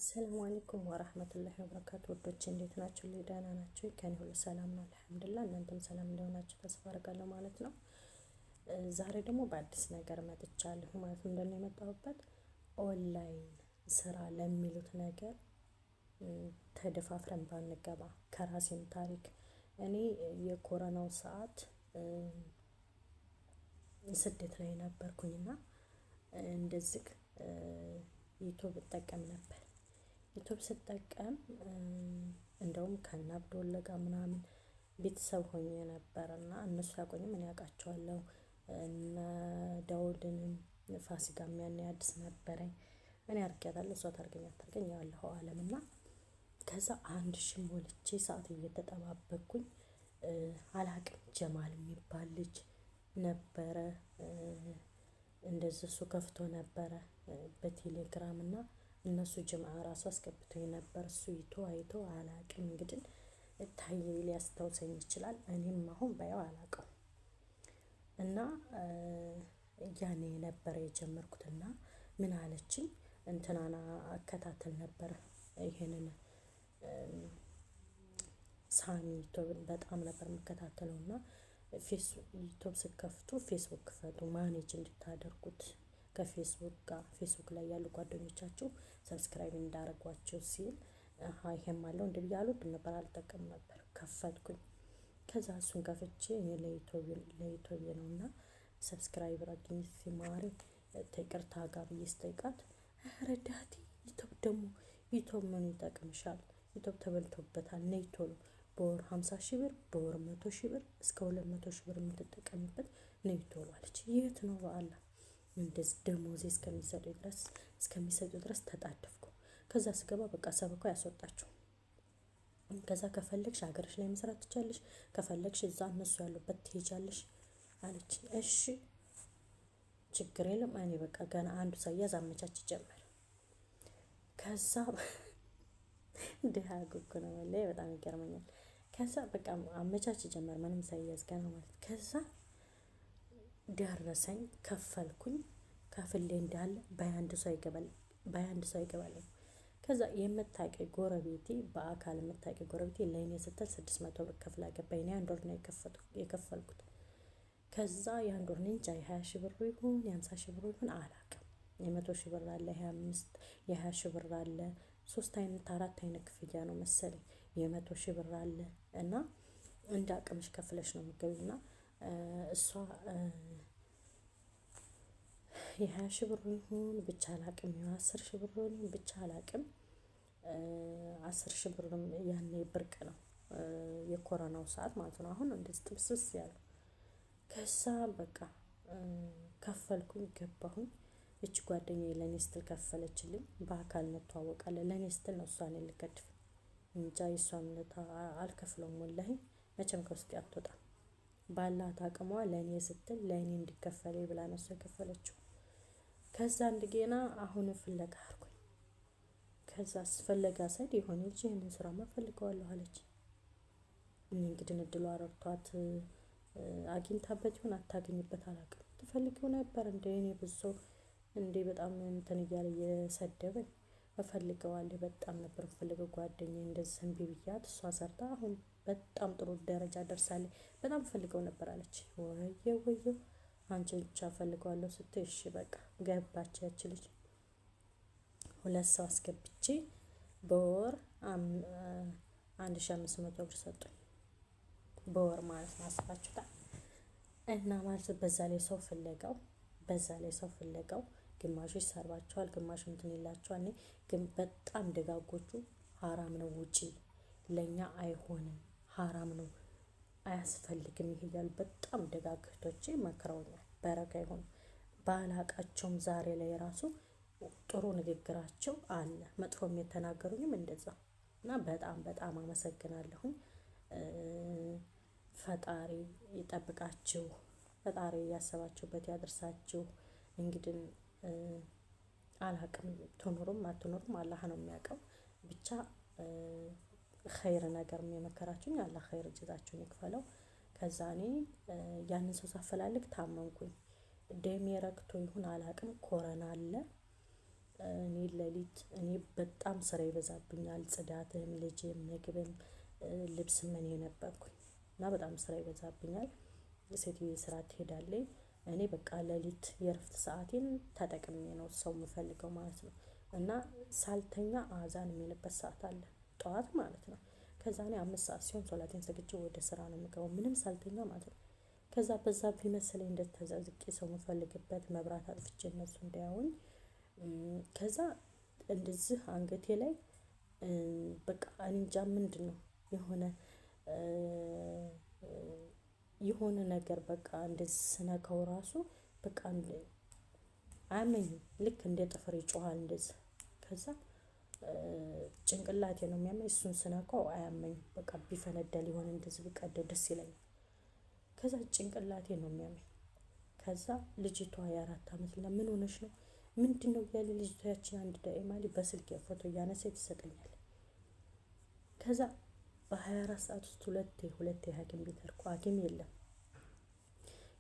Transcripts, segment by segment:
አሰላሙ አለይኩም ወራህመቱላሂ ወበረካቱ። ወዶች እንዴት ናችሁ? ደህና ናችሁ? ከኔ ሁሉ ሰላም ነው አልሐምዱሊላህ። እናንተም ሰላም እንደሆናችሁ ተስፋ አደርጋለሁ ማለት ነው። ዛሬ ደግሞ በአዲስ ነገር መጥቻለሁ ማለት ነው። እንደኔ የመጣሁበት ኦንላይን ስራ ለሚሉት ነገር ተደፋፍረን ባንገባ ከራሴም ታሪክ እኔ የኮሮናው ሰዓት ስደት ላይ ነበርኩኝና እንደዚህ ዩቲዩብ እጠቀም ነበር። ዩቲዩብ ስጠቀም እንደውም ከናብዶ ወለጋ ምናምን ቤተሰብ ሆኜ ነበርና እነሱ ያቆኝም እኔ ያውቃቸዋለሁ። እና ዳውድንም ፋሲካም ያኔ አዲስ ነበረኝ። እኔ አርጊያታለሁ እሷ ታርገኝ አታርገኝ ያለው ዓለምና ከዛ አንድ ሺህ ሞልቼ ሰዓት እየተጠባበቅኩኝ አላቅም ጀማል የሚባል ልጅ ነበረ። እንደዚህ እሱ ከፍቶ ነበረ በቴሌግራም እና እነሱ ጅምዓ ራሱ አስገብቶኝ ነበር። እሱ አይቶ አላቅም እንግዲህ ታዬ ሊያስታውሰኝ ይችላል። እኔም አሁን ባየው አላቀው እና ያኔ ነበረ የጀመርኩትና ምን አለችኝ እንትናና አከታተል ነበር ይሄንን ሳሚ ዩቲዩብን በጣም ነበር የምከታተለውና ዩቲዩብ ስከፍቱ ፌስቡክ ክፈቱ ማኔጅ እንድታደርጉት ከፌስቡክ ጋር ፌስቡክ ላይ ያሉ ጓደኞቻችሁ ሰብስክራይብ እንዳደረጓቸው ሲል ይሄም አለው እንደ ብያሉ ነበር አልጠቀም ነበር ከፈትኩኝ። ከዛ እሱን ከፍቼ እኔ ለዩቲዩብ ነውና ሰብስክራይብ አድርጊኝ ሲማሪ ተይቅርታ ጋር ብዬ ስጠይቃት ረዳቴ ዩቲዩብ ደግሞ ዩቲዩብ ምን ይጠቅምሻል? ዩቲዩብ ተበልቶበታል ነይ ቶሎ በወር 50,000 ብር በወር 100,000 ብር እስከ 200,000 ብር የምትጠቀምበት ነይ ቶሎ አለች። የት ነው በአላህ እንደዚህ ደሞዜ እስከሚሰጡ ድረስ ተጣደፍኩ። ከዛ ስገባ በቃ ሰበካ ያስወጣቸው። ከዛ ከፈለግሽ ሀገርሽ ላይ መስራት ትቻለሽ፣ ከፈለግሽ እዛ እነሱ ያሉበት ትሄጃለሽ አለች። እሺ ችግር የለም እኔ በቃ ገና አንዱ ሳያዝ አመቻች ጀመር። ከዛ ደሃ ጉኩ ነው ወላሂ በጣም ይገርመኛል። ከዛ በቃ አመቻች ጀመር ምንም ሳያዝ ገና ማለት ከዛ ደረሰኝ ከፈልኩኝ። ከፍሌ እንዳለ በአንድ ሰው ይገባል። ከዛ የምታውቀኝ ጎረቤቴ በአካል የምታውቀኝ ጎረቤቴ ለኔ ስትል 600 ብር ከፍላ ገባኝ። እኔ አንድ ወር ነው የከፈልኩት። ከዛ የአንድ ወር እንጃ የ20,000 ብር ይሁን የ50,000 ብር ይሁን አላውቅም። የ100,000 ብር አለ፣ የ20,000 ብር አለ፣ 3 አይነት 4 አይነት ክፍያ ነው መሰለኝ። የ100,000 ብር አለ እና እንደ አቅምሽ ከፍለሽ ነው የምትገቢውና እሷ የ20,000 ብር ይሁን ብቻ አላቅም፣ የ10,000 ብር ይሁን ብቻ አላቅም። 10,000 ብርም ያኔ ብርቅ ነው የኮሮናው ሰዓት ማለት ነው። አሁን እንደዚህ ጥብስስ ያለው ከዛ በቃ ከፈልኩኝ ገባሁኝ። እቺ ጓደኛዬ ለኔ ስትል ከፈለችልኝ። በአካል እንተዋወቃለን ለኔ ስትል ነው እሷን ልከድፍ እንጃ የሷን አልከፍለውም ወላሂ መቼም ከውስጥ አትወጣም። ባላት አቅሟ ለኔ ስትል ለኔ እንዲከፈለኝ ብላ ነው የከፈለችው። ከዛ እንደገና አሁን ፍለጋ አርኩኝ። ከዛ ፍለጋ ሳይድ የሆነ ልጅ ይሄንን ስራማ ፈልገዋለሁ አለች። እንግዲህ እድሉ አረርቷት አግኝታበት ይሁን አታገኝበት አላውቅም። ትፈልጊው ነበር እንደ እኔ ብዙ እንዴ በጣም እንትን እያለ እየሰደበኝ እፈልገዋለሁ በጣም ነበር ፈልገው ጓደኛዬ እንደዚህ እምቢ ብያት እሷ ሰርታ አሁን በጣም ጥሩ ደረጃ ደርሳለች። በጣም ፈልገው ነበር አለች። ወየው አንቺ ብቻ ፈልገዋለሁ ስትይ እሺ በቃ ገባች ያቺ ልጅ። 2 ሰው አስገብቼ በወር 1,500 ብር ሰጡኝ። በወር ማለት ነው አስባችሁታል። እና ማለት በዛ ላይ ሰው ፍለጋው ግማሹ ይሰርባቸዋል፣ ግማሹ እንትን ይላቸዋል። ግን በጣም ደጋጎቹ ሀራም ነው ውጪ ለኛ አይሆንም ሀራም ነው አያስፈልግም ይሄ እያሉ በጣም ደጋግቶቼ መክረውኛል። በረካ ይሁን ባላቃቸውም ዛሬ ላይ ራሱ ጥሩ ንግግራቸው አለ። መጥፎም የተናገሩኝም እንደዛ እና በጣም አመሰግናለሁኝ። ፈጣሪ ይጠብቃችሁ፣ ፈጣሪ ያሰባችሁበት ያድርሳችሁ። እንግዲህ አላቅም ትኖሩም አትኖሩም አላህ ነው የሚያውቀው። ብቻ ኸይር ነገር የመከራችሁኝ አላህ ኸይር ጀዛችሁን ይክፈለው። ከዛ እኔ ያንን ሰው ሳፈላልግ ታመንኩኝ። ደሜ ረክቶ ይሁን አላቅም ኮሮና አለ እኔ ሌሊት እኔ በጣም ስራ ይበዛብኛል። ጽዳትም፣ ልጅም፣ ምግብም፣ ልብስም እኔ ነበርኩኝ እና በጣም ስራ ይበዛብኛል። ሴትዬ ስራ ትሄዳለች። እኔ በቃ ሌሊት የእረፍት ሰዓቴን ተጠቅሜ ነው ሰው የምፈልገው ማለት ነው። እና ሳልተኛ አዛን የሚልበት ሰዓት አለ ጠዋት ማለት ነው። ከዛ እኔ 5 ሰዓት ሲሆን ሶላቴን ሰግጄ ወደ ስራ ነው የምገባው ምንም ሳልተኛ ማለት ነው። ከዛ በዛ ቢመስለኝ እንደተዘዝቄ ሰው የምፈልግበት መብራት አጥፍቼ እነሱ እንዳያዩኝ። ከዛ እንደዚህ አንገቴ ላይ በቃ እንጃ ምንድነው የሆነ ነገር በቃ እንደዚህ ስነካው ራሱ በቃ አያመኝም። ልክ እንደ ጥፍር ይጮሃል እንደዚህ። ከዛ ጭንቅላቴ ነው የሚያመኝ። እሱን ስነካው አያመኝም። በቃ ቢፈነዳ ሊሆን እንደዚህ ብቀደው ደስ ይለኛል። ከዛ ጭንቅላቴ ነው የሚያመኝ። ከዛ ልጅቷ የ4 ዓመት ምን ሆነሽ ነው ምንድነው እያለ ልጅቷ ያችን አንድ ዳኢማ በስልክ ፎቶ እያነሳች ትሰጠኛለች። ከዛ በ24 ሰዓት ውስጥ ሁለቴ ሐኪም ቤት ሄድኩ። ሐኪም የለም።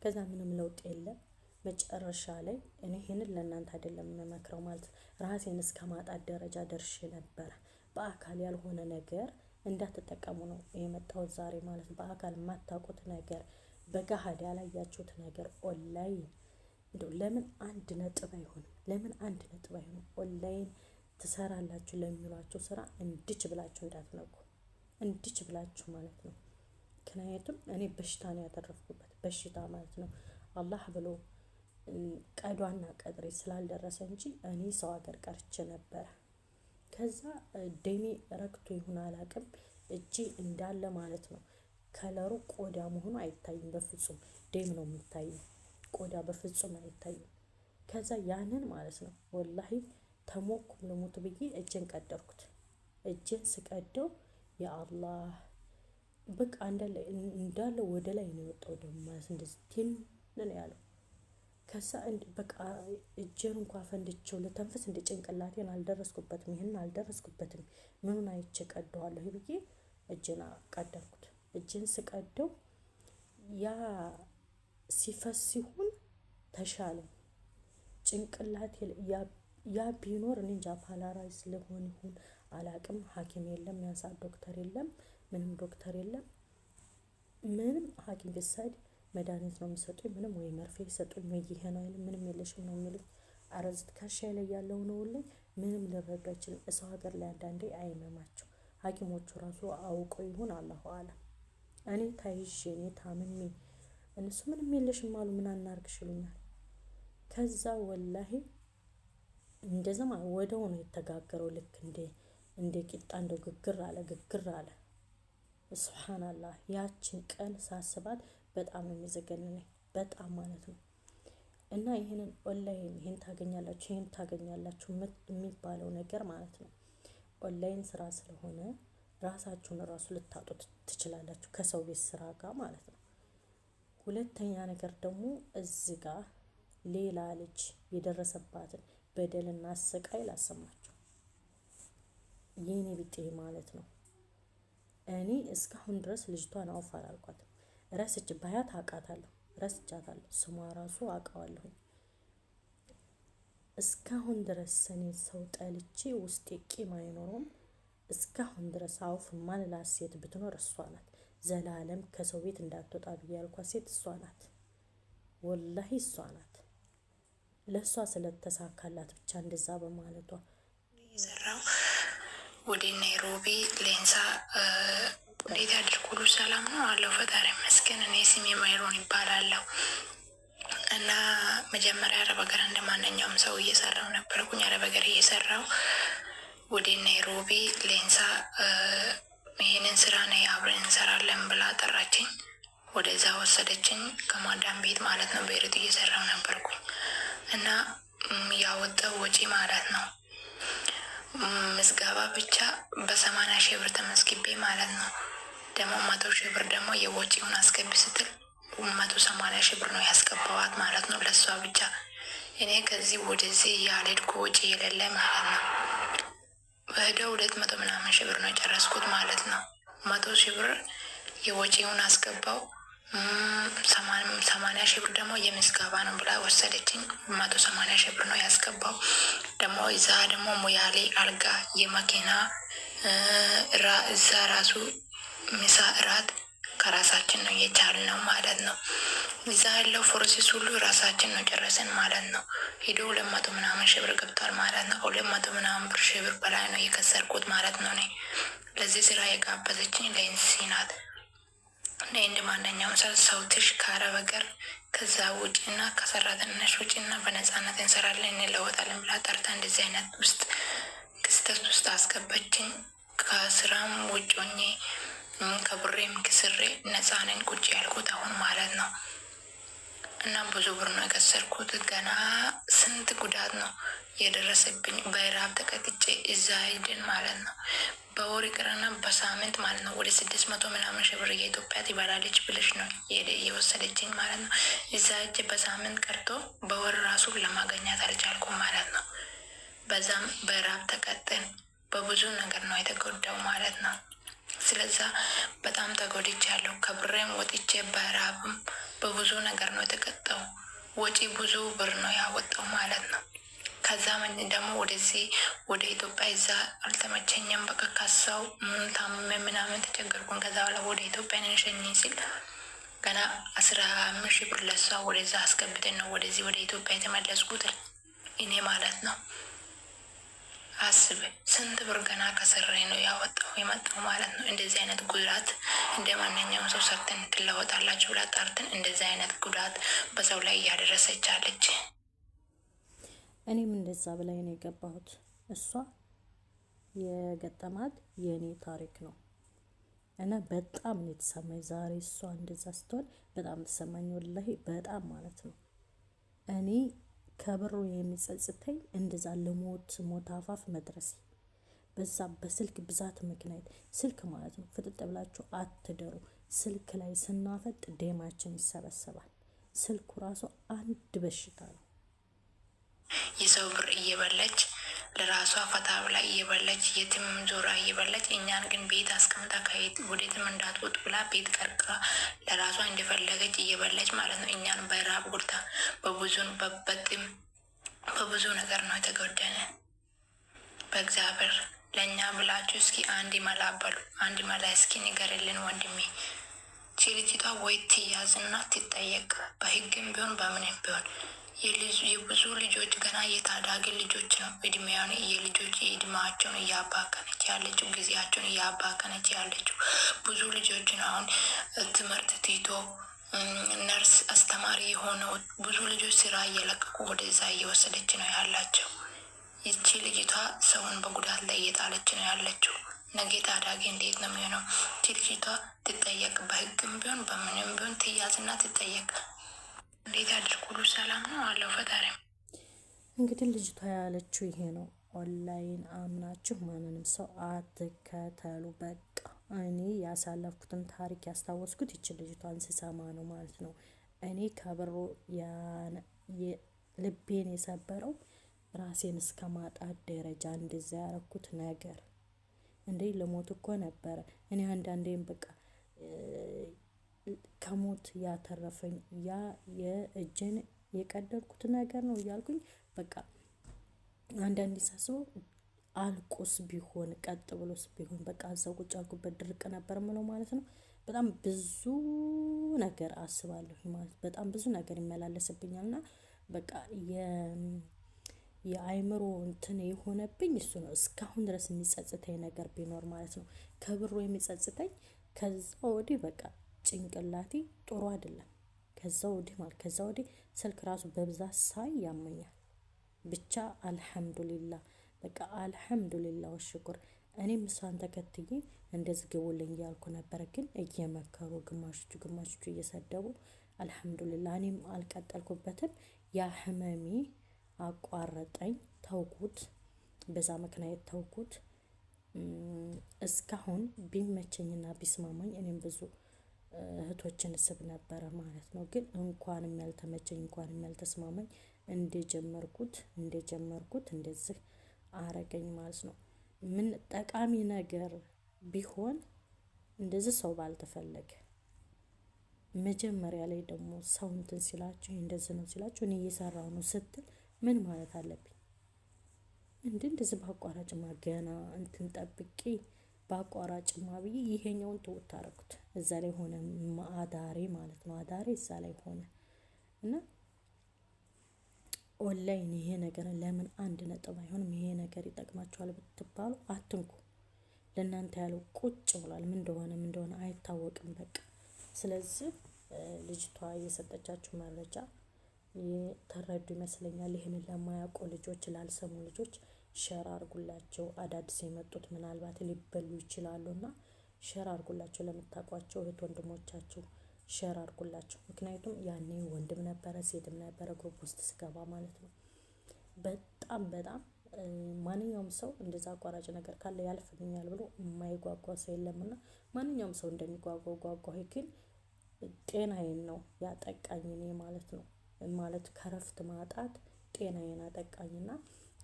ከዛ ምንም ለውጥ የለም። መጨረሻ ላይ እኔ ይሄንን ለእናንተ አይደለም የምመክረው ማለት ራሴን እስከ ማጣት ደረጃ ደርሼ ነበረ። በአካል ያልሆነ ነገር እንዳትጠቀሙ ነው የመጣሁት ዛሬ ማለት ነው። በአካል የማታውቁት ነገር፣ በገሃድ ያላያችሁት ነገር ኦንላይን እንደው ለምን 1 ነጥብ አይሆንም? ለምን 1 ነጥብ አይሆንም? ኦንላይን ትሰራላችሁ ለሚሏችሁ ስራ እንድች ብላችሁ እንዳትነቁ፣ እንድች ብላችሁ ማለት ነው። ምክንያቱም እኔ በሽታ ነው ያተረፍኩበት፣ በሽታ ማለት ነው። አላህ ብሎ ቀዷና ቀጥሬ ስላልደረሰ እንጂ እኔ ሰው ሀገር ቀርቼ ነበረ። ከዛ ደሜ ረክቶ ይሁን አላቅም እጄ እንዳለ ማለት ነው ከለሩ ቆዳ መሆኑ አይታይም። በፍጹም ደም ነው የሚታየው፣ ቆዳ በፍጹም አይታይም። ከዛ ያንን ማለት ነው ወላሂ ተሞኩም ልሙት ብዬ እጄን ቀደርኩት። እጄን ስቀደው የአላህ በቃ እንዳለ ወደ ላይ ነው የወጣው ደም ማለት እንደዚህ ቲን ነው ያለው። ከዛ በቃ እጄን እንኳን ፈንድቼው ለተንፈስ እንደ ጭንቅላቴን አልደረስኩበትም። ይሄን አልደረስኩበትም። ምኑን አይቼ ቀደዋለሁ ብዬ እጄን ቀደርኩት። እጄን ስቀደው ያ ሲፈስ ሲሆን ተሻለ ጭንቅላቴ ያ ቢኖር እኔ እንጃ ፓላራይዝ ለሆን ይሁን አላቅም። ሐኪም የለም፣ ያንሳ ዶክተር የለም፣ ምንም ዶክተር የለም። ምንም ሐኪም ቢሳድ መድኃኒት ነው የሚሰጡኝ። ምንም ወይ መርፌ ይሰጡኝ ወይ ይሄ ነው አይልም። ምንም የለሽም ነው የሚሉኝ። አረዝት ካሻይ ላይ ያለው ነውልኝ ምንም ልረዳ አይችልም። እሰው ሀገር ላይ አንዳንዴ አይመማቸው ሐኪሞቹ ራሱ አውቀው ይሁን አላሁ አለም። እኔ ታይዤ እኔ ታምሜ እነሱ ምንም የለሽም አሉ። ምን አናርግሽ ይሉኛል። ከዛ ወላሂ እንደዛማ ወደው ነው የተጋገረው። ልክ እንደ ቂጣ እንደው ግግር አለ። ሱብሃንአላህ ያችን ቀን ሳስባት በጣም ነው የሚዘገንነኝ፣ በጣም ማለት ነው። እና ይሄንን ኦንላይን ይሄን ታገኛላችሁ የሚባለው ነገር ማለት ነው ኦንላይን ስራ ስለሆነ ራሳችሁን ራሱ ልታጡት ትችላላችሁ ከሰው ቤት ስራ ጋር ማለት ነው። ሁለተኛ ነገር ደግሞ እዚህ ጋር ሌላ ልጅ የደረሰባትን በደልና ስቃይ ላሰማችሁ። የኔ ቢጤ ማለት ነው። እኔ እስካሁን ድረስ ልጅቷን አውፍ አላልኳትም። ረስች ባያት አውቃታለሁ፣ ረስቻታለሁ። ስሟ ራሱ አውቀዋለሁ። እስካሁን ድረስ እኔ ሰው ጠልቼ ውስጤ ቂም አይኖረውም። እስካሁን ድረስ አውፍ ማንላት ሴት ብትኖር እሷ ናት። ዘላለም ከሰው ቤት እንዳትወጣ ብዬ ያልኳት ሴት እሷ ናት። ወላሂ እሷ ናት። ለእሷ ስለተሳካላት ብቻ እንደዛ በማለቷ የሰራው ወደ ናይሮቢ ሌንሳ እንዴት ያድርግ ሁሉ ሰላም ነው አለው። ፈጣሪ ይመስገን። እኔ ስሜ ማይሮን ይባላለሁ እና መጀመሪያ አረብ ሀገር እንደማንኛውም ሰው እየሰራው ነበርኩኝ። አረብ ሀገር እየሰራው ወደ ናይሮቢ ሌንሳ ይሄንን ስራ ነው አብረን እንሰራለን ብላ ጠራችኝ። ወደዛ ወሰደችኝ፣ ከማዳም ቤት ማለት ነው። በኤርት እየሰራው ነበርኩኝ እና ያወጣው ወጪ ማለት ነው ምዝገባ ብቻ በ80 ሺህ ብር ተመስግቤ ማለት ነው። ደግሞ 100 ሺህ ብር ደግሞ የወጪውን አስገቢ ስትል 180 ሺህ ብር ነው ያስገባዋት ማለት ነው ለሷ ብቻ። እኔ ከዚህ ወደዚህ ያልሄድኩ ወጪ የሌለ ማለት ነው። ወደ 200 ምናምን ሺህ ብር ነው የጨረስኩት ማለት ነው። 100 ሺህ ብር የወጪውን አስገባው፣ ሰማንያ ሺህ ብር ደግሞ የምዝገባ ነው ብላ ወሰደችኝ። 180 ሺህ ብር ነው ያስገባው። ደግሞ እዛ ደግሞ ሙያሌ አልጋ የመኪና እዛ ራሱ ምሳ እራት ከራሳችን ነው የቻልነው ማለት ነው። እዛ ያለው ፕሮሴስ ሁሉ ራሳችን ነው ጨረስን ማለት ነው። ሄዶ 200 ምናምን ሺህ ብር ገብቷል ማለት ነው። 200 ምናምን ሺህ ብር በላይ ነው የከሰርኩት ማለት ነው። እኔ ለዚህ ስራ የጋበዘችኝ ለኢንሲ ናት። እኔ እንደ ማንኛውም ሰውትሽ ካረብ ሀገር ከዛ ውጭና ከሰራተኛሽ ውጭና በነፃነት እንሰራለን እንለወጣለን ብላ ጠርታ እንደዚህ አይነት ውስጥ ክስተት ውስጥ አስገበችኝ። ከስራም ውጭ ሆኜ ከብሬም ክስሬ ነፃ ነኝ ቁጭ ያልኩት አሁን ማለት ነው። እና ብዙ ብር ነው የከሰርኩት። ገና ስንት ጉዳት ነው የደረሰብኝ። በረሃብ ተቀጥጬ እዛ ሄድን ማለት ነው። በወር ይቅርና በሳምንት ማለት ነው ወደ 600 ምናምን ሺህ ብር የኢትዮጵያ ትበላለች ብለሽ ነው የወሰደችኝ ማለት ነው። እዛ ሄጄ በሳምንት ቀርቶ በወር ራሱ ለማገኛት አልቻልኩም ማለት ነው። በዛም በረሃብ ተቀጥን። በብዙ ነገር ነው የተጎዳው ማለት ነው። ስለዛ በጣም ተጎድቻለሁ። ከብሬም ወጥቼ በረሃብም በብዙ ነገር ነው የተቀጣው። ወጪ ብዙ ብር ነው ያወጣው ማለት ነው። ከዛ ምን ደግሞ ወደዚህ ወደ ኢትዮጵያ እዛ አልተመቸኝም። በቃ ካሳው ታመመ ምናምን ተቸገርኩን። ከዛ በኋላ ወደ ኢትዮጵያ እንሸኝኝ ሲል ገና 15 ሺህ ብር ለሷ ወደዛ አስገብተን ነው ወደዚህ ወደ ኢትዮጵያ የተመለስኩት እኔ ማለት ነው። አስብ ስንት ብር ገና ከሰራኝ ነው ያወጣው የመጣው ማለት ነው። እንደዚህ አይነት ጉዳት እንደ ማንኛውም ሰው ሰርተን ትለወጣላችሁ ብላ ጣርተን እንደዚህ አይነት ጉዳት በሰው ላይ እያደረሰች አለች። እኔም እንደዛ ብላይ ነው የገባሁት። እሷ የገጠማት የእኔ ታሪክ ነው እና በጣም ነው የተሰማኝ ዛሬ እሷ እንደዛ ስትሆን በጣም ተሰማኝ። ወላሂ በጣም ማለት ነው። እኔ ከብሩ የሚጸጽተኝ እንደዛ ሞት አፋፍ መድረሴ በዛ በስልክ ብዛት ምክንያት። ስልክ ማለት ነው ፍጥጥ ብላችሁ አትደሩ። ስልክ ላይ ስናፈጥ ደማችን ይሰበሰባል። ስልኩ ራሱ አንድ በሽታ ነው። የሰው ብር እየበለች ለራሷ ፈታ ብላ እየበለች የትም ዞራ እየበለች፣ እኛን ግን ቤት አስቀምጣ ከየት ወዴትም እንዳትወጡ ብላ ቤት ቀርቃ ለራሷ እንደፈለገች እየበለች ማለት ነው። እኛን በራብ ጉርታ በጥም በብዙ ነገር ነው የተጎዳነ። በእግዚአብሔር ለእኛ ብላችሁ እስኪ አንድ መላ በሉ፣ አንድ መላ እስኪ ንገርልን ወንድሜ። ልጅቷ ወይ ትያዝና ትጠየቅ፣ በህግም ቢሆን በምንም ቢሆን። የብዙ ልጆች ገና የታዳጊ ልጆች ነው እድሜያን የልጆች እድሜያቸውን እያባከነች ያለችው፣ ጊዜያቸውን እያባከነች ያለችው ብዙ ልጆችን አሁን ትምህርት ትቶ ነርስ አስተማሪ የሆነው ብዙ ልጆች ስራ እየለቀቁ ወደዛ እየወሰደች ነው ያላቸው። ይቺ ልጅቷ ሰውን በጉዳት ላይ እየጣለች ነው ያለችው። ነገ ታዳጊ እንዴት ነው የሚሆነው? ይቺ ልጅቷ ትጠየቅ፣ በህግም ቢሆን በምንም ቢሆን ትያዝና ትጠየቅ። እንዴት ያድርጉሉ? ሰላም ነው አለው ፈጣሪ። እንግዲህ ልጅቷ ያለችው ይሄ ነው። ኦንላይን አምናችሁ ማንንም ሰው አትከተሉ። በቃ እኔ ያሳለፍኩትን ታሪክ ያስታወስኩት ይችን ልጅቷን ስሰማ ነው ማለት ነው። እኔ ከብሮ ልቤን የሰበረው ራሴን እስከ ማጣት ደረጃ እንደዛ ያረኩት ነገር እንዴ ለሞት እኮ ነበረ። እኔ አንዳንዴም በቃ ከሞት ያተረፈኝ ያ የእጄን የቀደድኩት ነገር ነው እያልኩኝ በቃ አንዳንዴ ሳስበው አልቆስ ቢሆን ቀጥ ብሎስ ቢሆን በቃ እዛው ቁጭ አልኩበት ድርቅ ነበር ምለው ማለት ነው። በጣም ብዙ ነገር አስባለሁ ማለት በጣም ብዙ ነገር ይመላለስብኛልና በቃ የአይምሮ እንትን የሆነብኝ እሱ ነው። እስካሁን ድረስ የሚጸጽተኝ ነገር ቢኖር ማለት ነው ከብሩ የሚጸጽተኝ። ከዛ ወዲህ በቃ ጭንቅላቴ ጥሩ አይደለም። ከዛ ወዲህ ስልክ ራሱ በብዛት ሳይ ያመኛል። ብቻ አልሐምዱሊላህ በቃ አልሐምዱሊላህ ወሽኩር። እኔም እሷን ተከትዬ እንደዚህ ግቡልኝ እያልኩ ነበር፣ ግን እየመከሩ ግማሾቹ እየሰደቡ አልሐምዱሊላህ እኔም አልቀጠልኩበትም። ያ ህመሜ አቋረጠኝ፣ ተውኩት። በዛ ምክንያት ተውኩት። እስካሁን ቢመቸኝና ቢስማማኝ እኔም ብዙ እህቶችን ስብ ነበረ ማለት ነው። ግን እንኳንም ያልተመቸኝ እንኳንም ያልተስማማኝ እንደጀመርኩት እንደዚህ አረገኝ ማለት ነው። ምን ጠቃሚ ነገር ቢሆን እንደዚህ ሰው ባልተፈለገ መጀመሪያ ላይ ደግሞ ሰው እንትን ሲላችሁ እንደዚህ ነው ሲላችሁ እኔ እየሰራው ነው ስትል ምን ማለት አለብኝ? እንደዚህ በአቋራጭማ ገና እንትን ጠብቄ በአቋራጭማ ብዬ ይሄኛውን ተውት አደረኩት። እዛ ላይ ሆነ አዳሬ ማለት ነው። አዳሬ እዛ ላይ ሆነ እና ኦንላይን ይሄ ነገር ለምን አንድ ነጥብ አይሆንም? ይሄ ነገር ይጠቅማችኋል ብትባሉ አትንኩ። ለእናንተ ያለው ቁጭ ብሏል። ምን እንደሆነ አይታወቅም። በቃ ስለዚህ ልጅቷ የሰጠቻችሁ መረጃ ተረዱ ይመስለኛል። ይህንን ለማያውቁ ልጆች፣ ላልሰሙ ልጆች ሸር አርጉላቸው። አዳዲስ የመጡት ምናልባት ሊበሉ ይችላሉና ሸር አርጉላቸው። ለምታውቋቸው እህት ወንድሞቻችሁ ሸር አርጉላቸው። ምክንያቱም ያኔ ወንድም ነበረ ሴትም ነበረ ግሩፕ ውስጥ ስገባ ማለት ነው። በጣም ማንኛውም ሰው እንደዛ አቋራጭ ነገር ካለ ያልፍልኛል ብሎ የማይጓጓ ሰው የለምና ማንኛውም ሰው እንደሚጓጓው ጓጓ። ግን ጤናዬን ነው ያጠቃኝ እኔ ማለት ነው። ማለት ከረፍት ማጣት ጤናዬን አጠቃኝና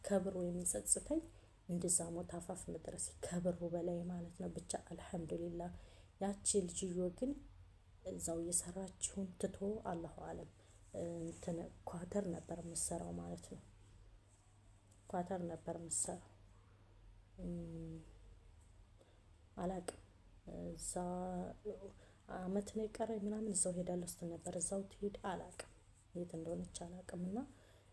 ከብሩ የሚጸጽተኝ እንደዛ ሞት አፋፍ መድረስ ከብሩ በላይ ማለት ነው። ብቻ አልሐምዱሊላህ። ያቺ ልጅዮ ግን እዛው እየሰራችሁን ትቶ አላሁ አለም እንትን ኳተር ነበር የምሰራው ማለት ነው። ኳተር ነበር የምሰራው አላቅም። እዛ አመት ነው የቀረኝ ምናምን እዛው ሄዳለሁ ስትል ነበር። እዛው ትሄድ አላቅም፣ የት እንደሆነች አላቅም። እና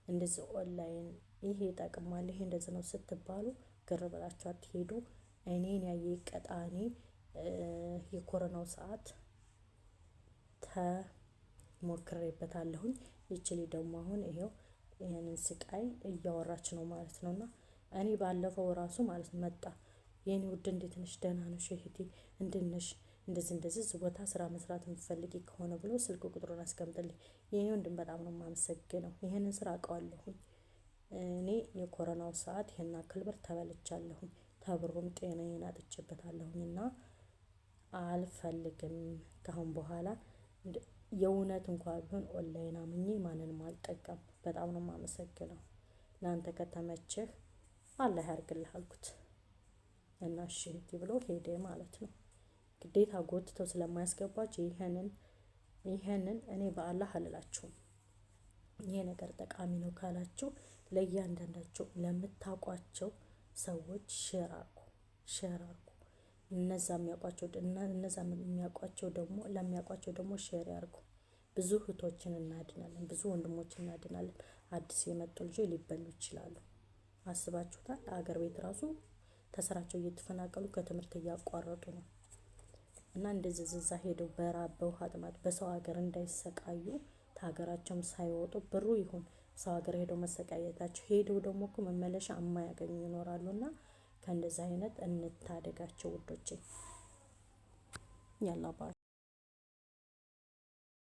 እንደዚህ ኦንላይን ይሄ ይጠቅማል ይሄ እንደዚህ ነው ስትባሉ ግር ብላችሁ አትሄዱ። እኔን ያየ ይቀጣ። እኔ የኮሮናው ሰዓት ተሞክሬበታለሁኝ። ይችሊ ደግሞ አሁን ይሄው ይሄንን ስቃይ እያወራች ነው ማለት ነውና እኔ ባለፈው ራሱ ማለት መጣ የኔ ውድ እንዴት ነሽ? ደህና ነሽ እህቴ? እንዴት ነሽ? እንደዚህ ቦታ ስራ መስራት የምትፈልጊ ከሆነ ብሎ ስልክ ቁጥሩን አስቀምጥልኝ። የኔ ወንድም በጣም ነው የማመሰግነው። ይሄንን ስራ አውቀዋለሁኝ እኔ የኮሮናው ሰዓት ይሄን አክል ብር ተበልቻለሁኝ። ተብሩም ጤናዬን አጥቼበታለሁኝና አልፈልግም ካሁን በኋላ የእውነት እንኳን ቢሆን ኦንላይን አምኜ ማንንም አልጠቀም። በጣም ነው የማመሰግነው። ለአንተ ከተመቸህ አላህ ያርግልህ አልኩት እና እሺ ብሎ ሄደ ማለት ነው። ግዴታ ጎትተው ስለማያስገባቸው ይሄንን እኔ በአላህ አልላችሁም። ይሄ ነገር ጠቃሚ ነው ካላችሁ ለእያንዳንዳቸው ለምታውቋቸው ሰዎች ሼር አርጉ። እነዛ የሚያውቋቸው ደግሞ ለሚያውቋቸው ደግሞ ሼር ያርጉ። ብዙ እህቶችን እናድናለን፣ ብዙ ወንድሞችን እናድናለን። አዲስ የመጡ ልጆች ሊበሉ ይችላሉ። አስባችሁታል? አገር ቤት ራሱ ተስራቸው እየተፈናቀሉ ከትምህርት እያቋረጡ ነው። እና እንደዚህ እዛ ሄደው በራብ በውሃ ጥማት በሰው ሀገር እንዳይሰቃዩ ከሀገራቸውም ሳይወጡ ብሩ ይሁን ሰው ሀገር ሄደው መሰቃየታቸው ሄደው ደግሞ እኮ መመለሻ የማያገኙ ይኖራሉና ከእንደዚህ አይነት እንታደጋቸው ውዶቼ። ያላ ባይ